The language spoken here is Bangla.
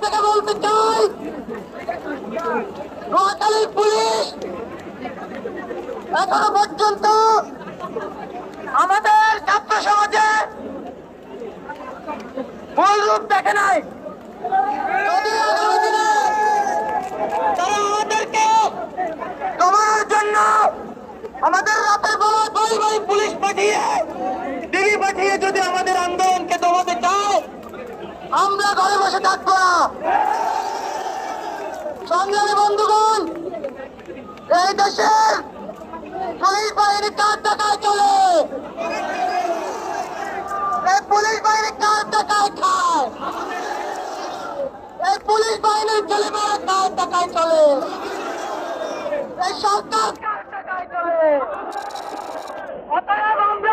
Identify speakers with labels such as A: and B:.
A: থেকে বলতে চাই, নোয়াখালীর পুলিশ এখনো পর্যন্ত আমাদের ছাত্র সমাজে মূল রূপ দেখে নাই। যদি আগামী দিনে তারা আমাদেরকে দমানোর জন্য আমাদের রাতের বেলা বাড়ি বাড়ি পুলিশ পাঠিয়ে ডিবি পাঠিয়ে যদি আমাদের আন্দোলনকে দমাতে চায়, আমরা ঘরে বসে থাকবো না। সংগ্রামী বন্ধুগণ, এই দেশের পুলিশ বাহিনী কার টাকায় চলে? এই পুলিশ বাহিনী কার টাকায় খায়? এই পুলিশ বাহিনীর ছেলেমেয়েরা কার টাকায় চলে? এই সরকার কার টাকায় চলে? অতএব আমরা